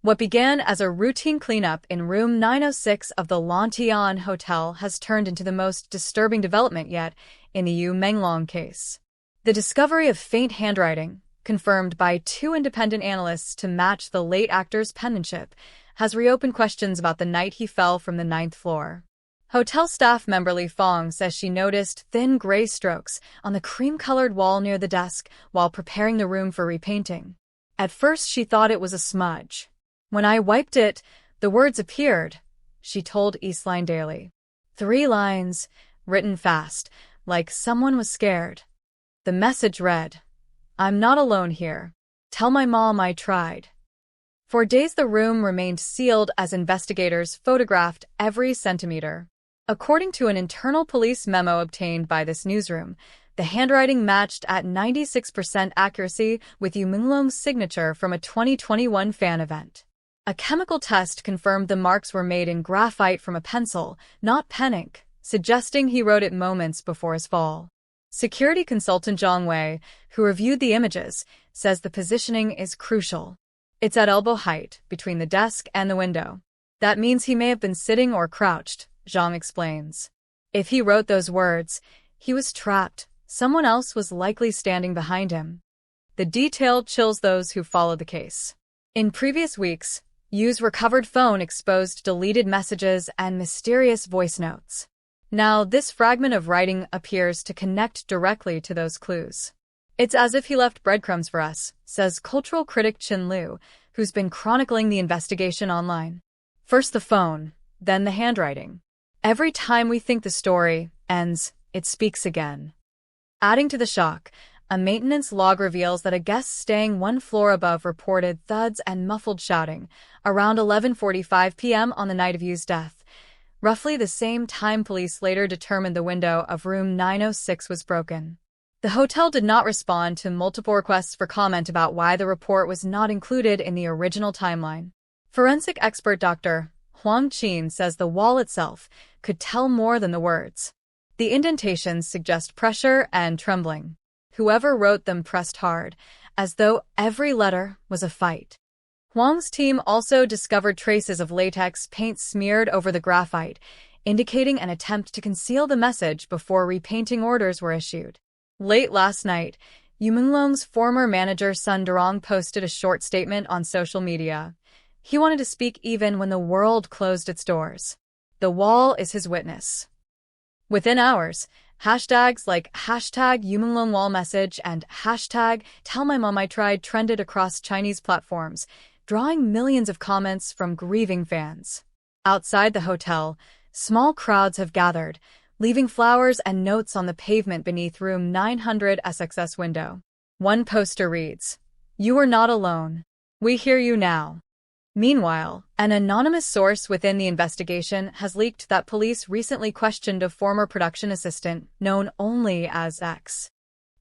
What began as a routine cleanup in room 906 of the Lantian Hotel has turned into the most disturbing development yet in the Menglong case. The discovery of faint handwriting, confirmed by 2 independent analysts to match the late actor's penmanship, has reopened questions about the night he fell from the 9th floor. Hotel staff member Li Fong says she noticed thin gray strokes on the cream-colored wall near the desk while preparing the room for repainting. At first, she thought it was a smudge. "When I wiped it, the words appeared," she told Eastline Daily. 3 lines, written fast, like someone was scared. The message read, "I'm not alone here. Tell my mom I tried." For days the room remained sealed as investigators photographed every centimeter. According to an internal police memo obtained by this newsroom, the handwriting matched at 96% accuracy with Menglong's signature from a 2021 fan event. A chemical test confirmed the marks were made in graphite from a pencil, not pen ink, suggesting he wrote it moments before his fall. Security consultant Zhang Wei, who reviewed the images, says the positioning is crucial. "It's at elbow height, between the desk and the window. That means he may have been sitting or crouched," Zhang explains. "If he wrote those words, he was trapped. Someone else was likely standing behind him." The detail chills those who followed the case. In previous weeks, Yu's recovered phone exposed deleted messages and mysterious voice notes. Now, this fragment of writing appears to connect directly to those clues. "It's as if he left breadcrumbs for us," says cultural critic Chin Liu, who's been chronicling the investigation online. "First the phone, then the handwriting. Every time we think the story ends, it speaks again." Adding to the shock, a maintenance log reveals that a guest staying 1 floor above reported thuds and muffled shouting around 11:45 p.m. on the night of Yu's death, roughly the same time police later determined the window of room 906 was broken. The hotel did not respond to multiple requests for comment about why the report was not included in the original timeline. Forensic expert Dr. Huang Qin says the wall itself could tell more than the words. The indentations suggest pressure and trembling. Whoever wrote them pressed hard, as though every letter was a fight. Huang's team also discovered traces of latex paint smeared over the graphite, indicating an attempt to conceal the message before repainting orders were issued. Late last night, Menglong's former manager Sun Durong posted a short statement on social media. He wanted to speak even when the world closed its doors. The wall is his witness. Within hours, hashtags like #UmenglongWallMessage and #TellMyMomITried trended across Chinese platforms, drawing millions of comments from grieving fans. Outside the hotel, small crowds have gathered, leaving flowers and notes on the pavement beneath room 900 SXS window. One poster reads, "You are not alone. We hear you now." Meanwhile, an anonymous source within the investigation has leaked that police recently questioned a former production assistant known only as X.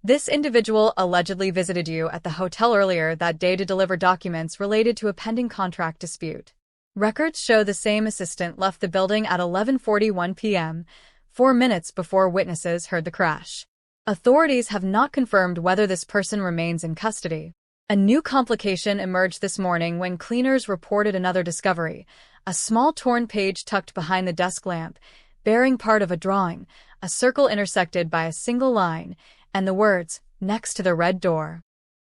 This individual allegedly visited Yu at the hotel earlier that day to deliver documents related to a pending contract dispute. Records show the same assistant left the building at 11:41 p.m., 4 minutes before witnesses heard the crash. Authorities have not confirmed whether this person remains in custody. A new complication emerged this morning when cleaners reported another discovery, a small torn page tucked behind the desk lamp, bearing part of a drawing, a circle intersected by a single line, and the words, "Next to the red door."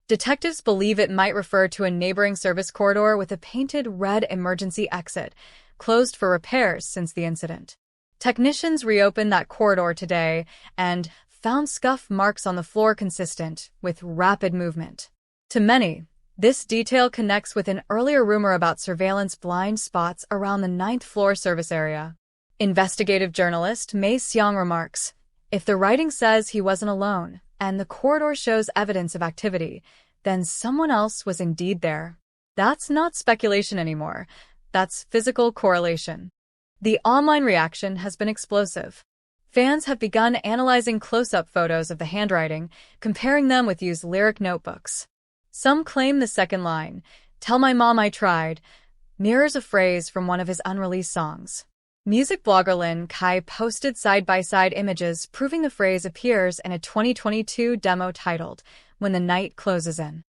Detectives believe it might refer to a neighboring service corridor with a painted red emergency exit, closed for repairs since the incident. Technicians reopened that corridor today and found scuff marks on the floor consistent with rapid movement. To many, this detail connects with an earlier rumor about surveillance blind spots around the 9th floor service area. Investigative journalist Mei Xiang remarks, "If the writing says he wasn't alone, and the corridor shows evidence of activity, then someone else was indeed there. That's not speculation anymore. That's physical correlation." The online reaction has been explosive. Fans have begun analyzing close-up photos of the handwriting, comparing them with Yu's lyric notebooks. Some claim the second line, "Tell my mom I tried," mirrors a phrase from one of his unreleased songs. Music blogger Lin Kai posted side-by-side images proving the phrase appears in a 2022 demo titled, "When the Night Closes In."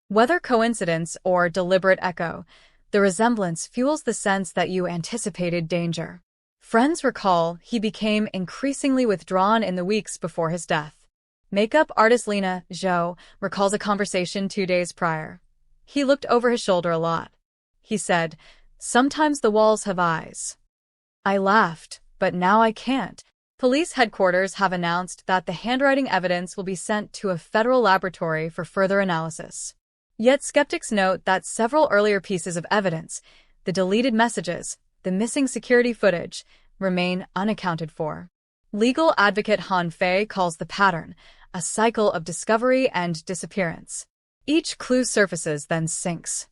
Whether coincidence or deliberate echo, The resemblance fuels the sense that you anticipated danger. Friends recall he became increasingly withdrawn in the weeks before his death. Makeup artist Lena Zhou recalls a conversation 2 days prior. He looked over his shoulder a lot. He said, "Sometimes the walls have eyes." I laughed, but now I can't. Police headquarters have announced that the handwriting evidence will be sent to a federal laboratory for further analysis. Yet skeptics note that several earlier pieces of evidence, the deleted messages, the missing security footage, remain unaccounted for. Legal advocate Han Fei calls the pattern a cycle of discovery and disappearance. Each clue surfaces, then sinks.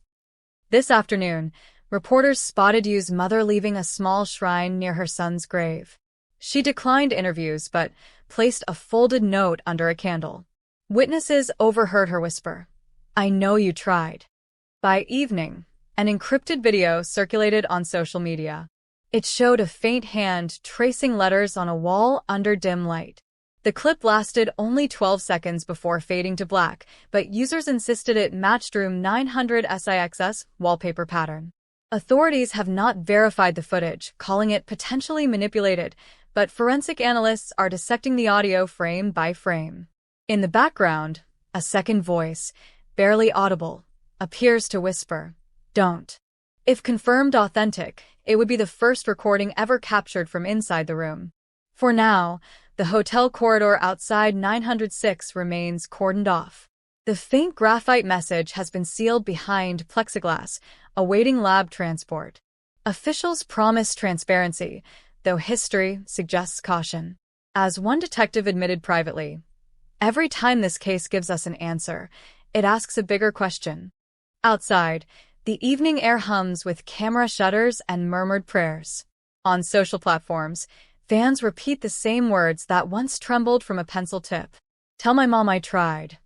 This afternoon, reporters spotted Yu's mother leaving a small shrine near her son's grave. She declined interviews but placed a folded note under a candle. Witnesses overheard her whisper, "I know you tried." By evening, an encrypted video circulated on social media. It showed a faint hand tracing letters on a wall under dim light. The clip lasted only 12 seconds before fading to black, but users insisted it matched Room 900's wallpaper pattern. Authorities have not verified the footage, calling it potentially manipulated, but forensic analysts are dissecting the audio frame by frame. In the background, a second voice, barely audible, appears to whisper, "Don't." If confirmed authentic, it would be the first recording ever captured from inside the room. For now, the hotel corridor outside 906 remains cordoned off. The faint graphite message has been sealed behind plexiglass, awaiting lab transport. Officials promise transparency, though history suggests caution. As one detective admitted privately, "Every time this case gives us an answer, it asks a bigger question." Outside, the evening air hums with camera shutters and murmured prayers. On social platforms, fans repeat the same words that once trembled from a pencil tip. "Tell my mom I tried."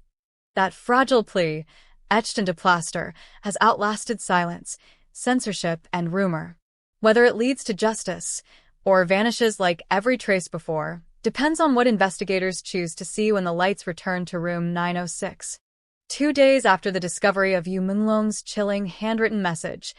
That fragile plea, etched into plaster, has outlasted silence, censorship, and rumor. Whether it leads to justice or vanishes like every trace before depends on what investigators choose to see when the lights return to room 906. 2 days after the discovery of Yu Menglong's chilling handwritten message,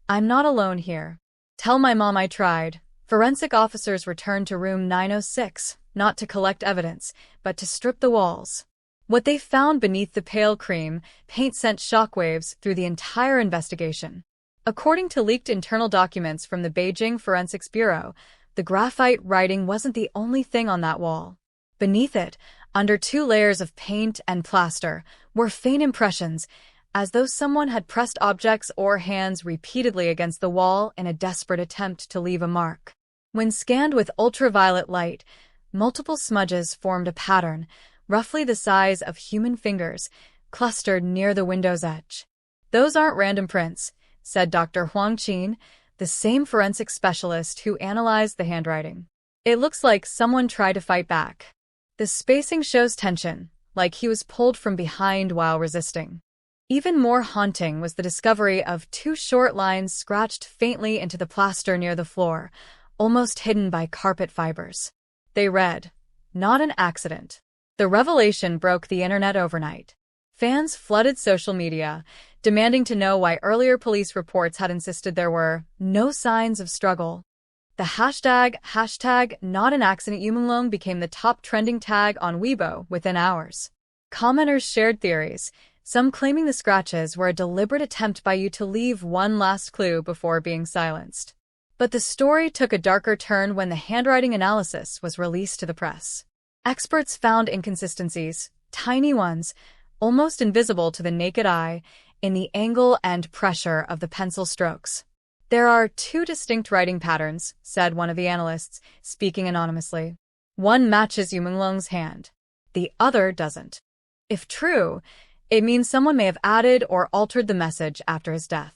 "I'm not alone here. Tell my mom I tried," forensic officers returned to room 906, not to collect evidence, but to strip the walls. What they found beneath the pale cream paint sent shockwaves through the entire investigation. According to leaked internal documents from the Beijing Forensics Bureau, the graphite writing wasn't the only thing on that wall. Beneath it, under 2 layers of paint and plaster, were faint impressions, as though someone had pressed objects or hands repeatedly against the wall in a desperate attempt to leave a mark. When scanned with ultraviolet light, multiple smudges formed a pattern, roughly the size of human fingers, clustered near the window's edge. "Those aren't random prints," said Dr. Huang Qin, the same forensic specialist who analyzed the handwriting. "It looks like someone tried to fight back." The spacing shows tension, like he was pulled from behind while resisting. Even more haunting was the discovery of 2 short lines scratched faintly into the plaster near the floor, almost hidden by carpet fibers. They read, "Not an accident." The revelation broke the internet overnight. Fans flooded social media, demanding to know why earlier police reports had insisted there were no signs of struggle. The hashtag not an accident Yu Menglong became the top trending tag on Weibo within hours. Commenters shared theories, some claiming the scratches were a deliberate attempt by Yu to leave one last clue before being silenced. But the story took a darker turn when the handwriting analysis was released to the press. Experts found inconsistencies, tiny ones, almost invisible to the naked eye, in the angle and pressure of the pencil strokes. "There are 2 distinct writing patterns," said one of the analysts, speaking anonymously. "One matches Yu Menglong's hand. The other doesn't." If true, it means someone may have added or altered the message after his death.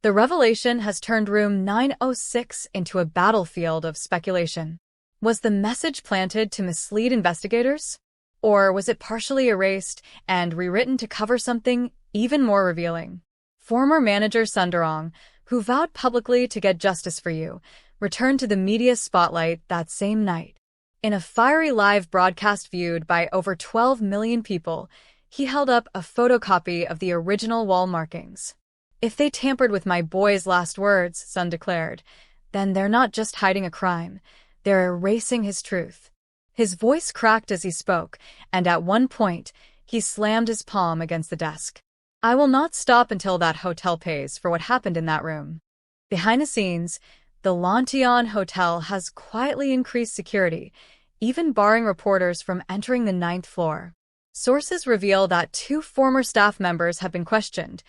The revelation has turned room 906 into a battlefield of speculation. Was the message planted to mislead investigators? Or was it partially erased and rewritten to cover something even more revealing? Former manager Sunderong, who vowed publicly to get justice for Yu, returned to the media spotlight that same night. In a fiery live broadcast viewed by over 12 million people, he held up a photocopy of the original wall markings. If they tampered with my boy's last words, Sun declared, then they're not just hiding a crime, they're erasing his truth. His voice cracked as he spoke, and at one point, he slammed his palm against the desk. I will not stop until that hotel pays for what happened in that room. Behind the scenes, the Lantian Hotel has quietly increased security, even barring reporters from entering the 9th floor. Sources reveal that 2 former staff members have been questioned,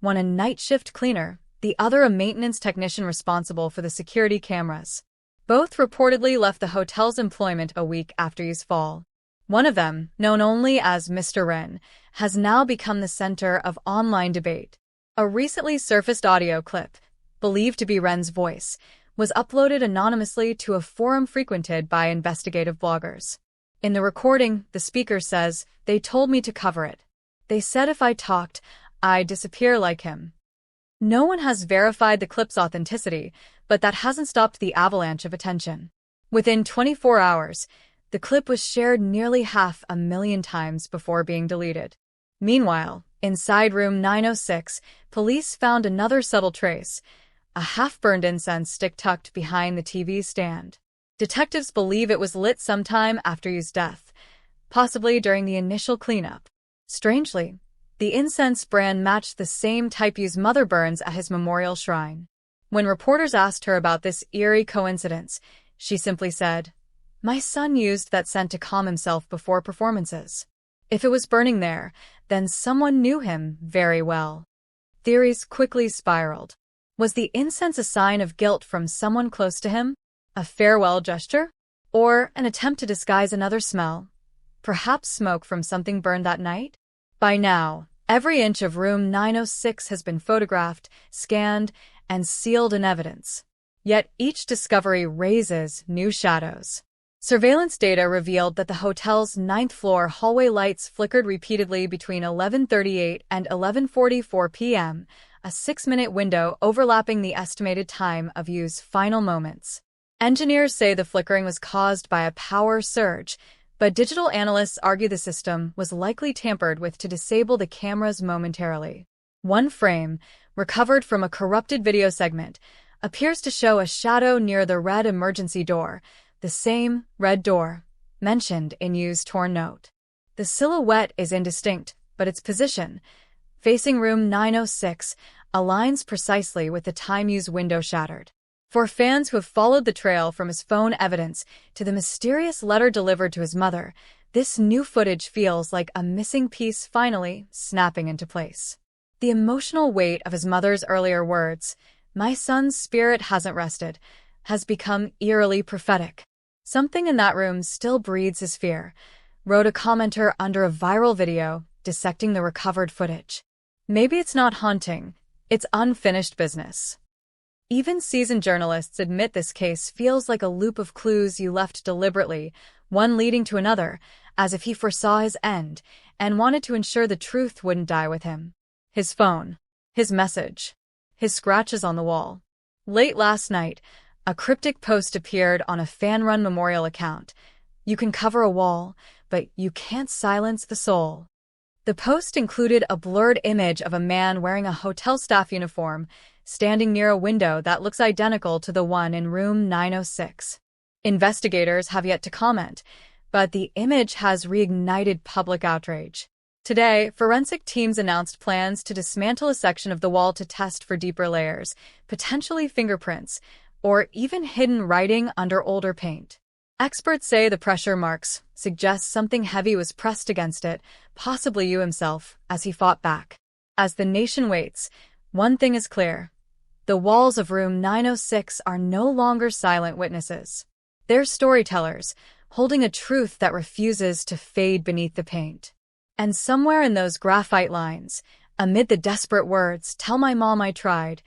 one a night shift cleaner, the other a maintenance technician responsible for the security cameras. Both reportedly left the hotel's employment a week after his fall. One of them, known only as Mr. Ren, has now become the center of online debate. A recently surfaced audio clip, believed to be Ren's voice, was uploaded anonymously to a forum frequented by investigative bloggers. In the recording, the speaker says, "They told me to cover it. They said if I talked, I'd disappear like him." No one has verified the clip's authenticity, but that hasn't stopped the avalanche of attention. Within 24 hours, the clip was shared nearly 500,000 times before being deleted. Meanwhile, inside room 906, police found another subtle trace, a half-burned incense stick tucked behind the TV stand. Detectives believe it was lit sometime after Yu's death, possibly during the initial cleanup. Strangely, the incense brand matched the same type Yu's mother burns at his memorial shrine. When reporters asked her about this eerie coincidence, she simply said, "My son used that scent to calm himself before performances. If it was burning there, then someone knew him very well." Theories quickly spiraled. Was the incense a sign of guilt from someone close to him? A farewell gesture? Or an attempt to disguise another smell? Perhaps smoke from something burned that night? By now, every inch of room 906 has been photographed, scanned, and sealed in evidence. Yet each discovery raises new shadows. Surveillance data revealed that the hotel's 9th floor hallway lights flickered repeatedly between 11:38 and 11:44 p.m., a 6-minute window overlapping the estimated time of Yu's final moments. Engineers say the flickering was caused by a power surge, but digital analysts argue the system was likely tampered with to disable the cameras momentarily. One frame, recovered from a corrupted video segment, appears to show a shadow near the red emergency door, the same red door mentioned in Yu's torn note. The silhouette is indistinct, but its position, facing room 906, aligns precisely with the time Yu's window shattered. For fans who have followed the trail from his phone evidence to the mysterious letter delivered to his mother, this new footage feels like a missing piece finally snapping into place. The emotional weight of his mother's earlier words, "My son's spirit hasn't rested," has become eerily prophetic. "Something in that room still breeds his fear," wrote a commenter under a viral video dissecting the recovered footage. Maybe it's not haunting, it's unfinished business. Even seasoned journalists admit this case feels like a loop of clues you left deliberately, one leading to another, as if he foresaw his end and wanted to ensure the truth wouldn't die with him. His phone, his message, his scratches on the wall. Late last night, a cryptic post appeared on a fan-run memorial account. "You can cover a wall, but you can't silence the soul." The post included a blurred image of a man wearing a hotel staff uniform, standing near a window that looks identical to the one in room 906. Investigators have yet to comment, but the image has reignited public outrage. Today, forensic teams announced plans to dismantle a section of the wall to test for deeper layers, potentially fingerprints, or even hidden writing under older paint. Experts say the pressure marks suggest something heavy was pressed against it, possibly Yu himself, as he fought back. As the nation waits, one thing is clear. The walls of room 906 are no longer silent witnesses. They're storytellers, holding a truth that refuses to fade beneath the paint. And somewhere in those graphite lines, amid the desperate words, "Tell my mom I tried,"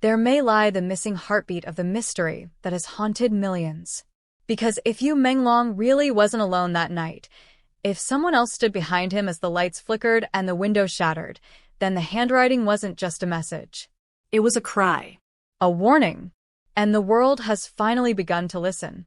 there may lie the missing heartbeat of the mystery that has haunted millions. Because if Yu Menglong really wasn't alone that night, if someone else stood behind him as the lights flickered and the window shattered, then the handwriting wasn't just a message. It was a cry, a warning, and the world has finally begun to listen.